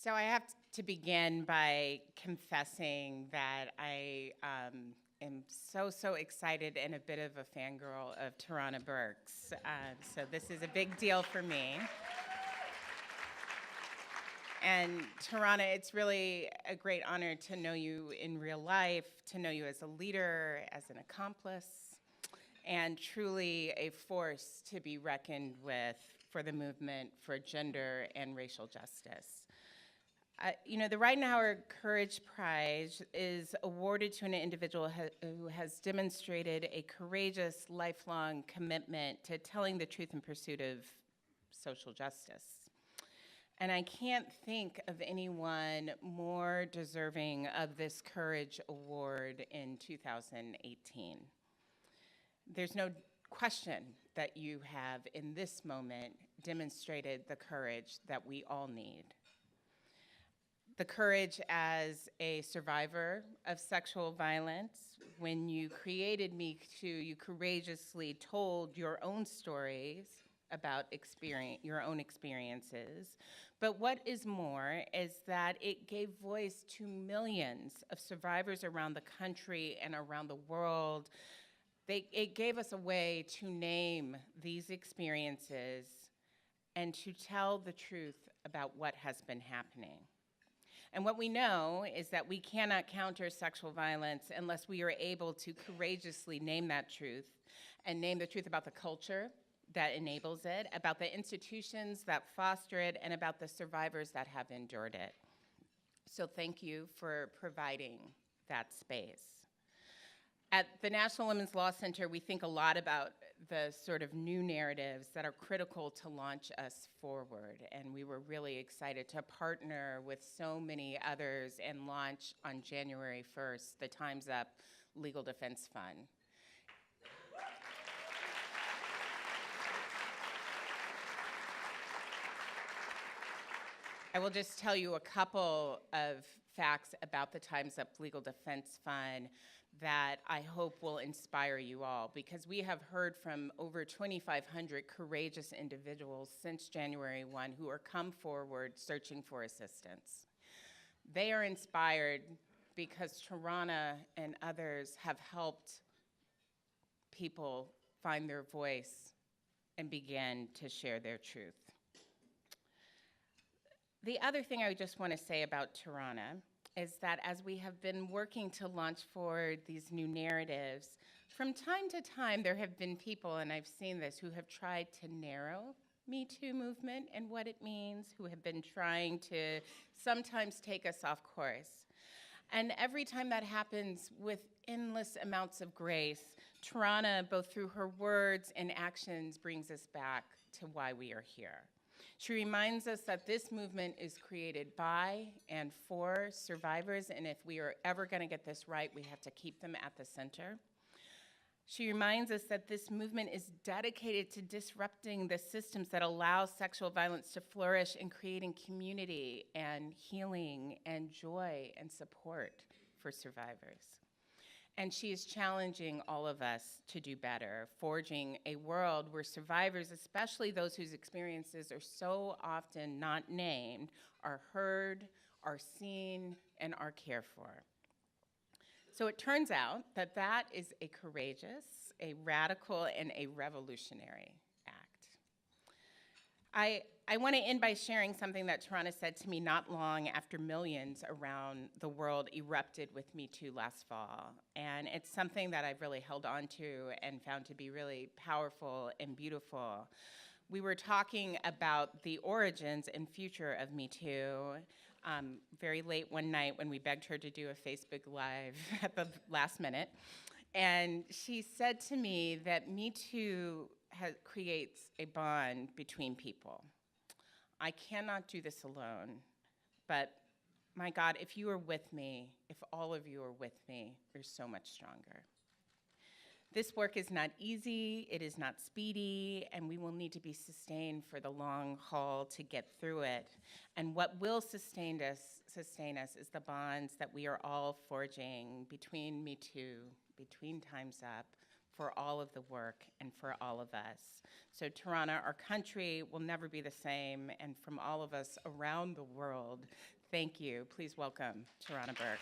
So I have to begin by confessing that I am so excited and a bit of a fangirl of Tarana Burks. So this is a big deal for me. And Tarana, it's really a great honor to know you in real life, to know you as a leader, as an accomplice, and truly a force to be reckoned with for the movement for gender and racial justice. The Ridenhour Courage Prize is awarded to an individual who has demonstrated a courageous, lifelong commitment to telling the truth in pursuit of social justice. And I can't think of anyone more deserving of this Courage Award in 2018. There's no question that you have, in this moment, demonstrated the courage that we all need. The courage as a survivor of sexual violence. When you created Me Too, you courageously told your own stories about your own experiences. But what is more is that it gave voice to millions of survivors around the country and around the world. It gave us a way to name these experiences and to tell the truth about what has been happening. And what we know is that we cannot counter sexual violence unless we are able to courageously name that truth and name the truth about the culture that enables it, about the institutions that foster it, and about the survivors that have endured it. So thank you for providing that space. At the National Women's Law Center, we think a lot about the sort of new narratives that are critical to launch us forward. And we were really excited to partner with so many others and launch on January 1st, the Time's Up Legal Defense Fund. I will just tell you a couple of facts about the Time's Up Legal Defense Fund that I hope will inspire you all, because we have heard from over 2,500 courageous individuals since January 1 who are come forward searching for assistance. They are inspired because Tarana and others have helped people find their voice and begin to share their truth. The other thing I just want to say about Tarana is that as we have been working to launch forward these new narratives, from time to time there have been people, and I've seen this, who have tried to narrow Me Too movement and what it means, who have been trying to sometimes take us off course. And every time that happens, with endless amounts of grace, Tarana, both through her words and actions, brings us back to why we are here. She reminds us that this movement is created by and for survivors, and if we are ever going to get this right, we have to keep them at the center. She reminds us that this movement is dedicated to disrupting the systems that allow sexual violence to flourish, and creating community and healing and joy and support for survivors. And she is challenging all of us to do better, forging a world where survivors, especially those whose experiences are so often not named, are heard, are seen, and are cared for. So it turns out that that is a courageous, a radical, and a revolutionary act. I want to end by sharing something that Tarana said to me not long after millions around the world erupted with Me Too last fall. And it's something that I've really held on to and found to be really powerful and beautiful. We were talking about the origins and future of Me Too very late one night when we begged her to do a Facebook Live at the last minute. And she said to me that Me Too creates a bond between people. I cannot do this alone, but my God, if you are with me, if all of you are with me, we're so much stronger. This work is not easy, it is not speedy, and we will need to be sustained for the long haul to get through it. And what will sustain us is the bonds that we are all forging between Me Too, between Time's Up, for all of the work and for all of us. So Tirana, our country will never be the same, and from all of us around the world, thank you. Please welcome Tirana Burke.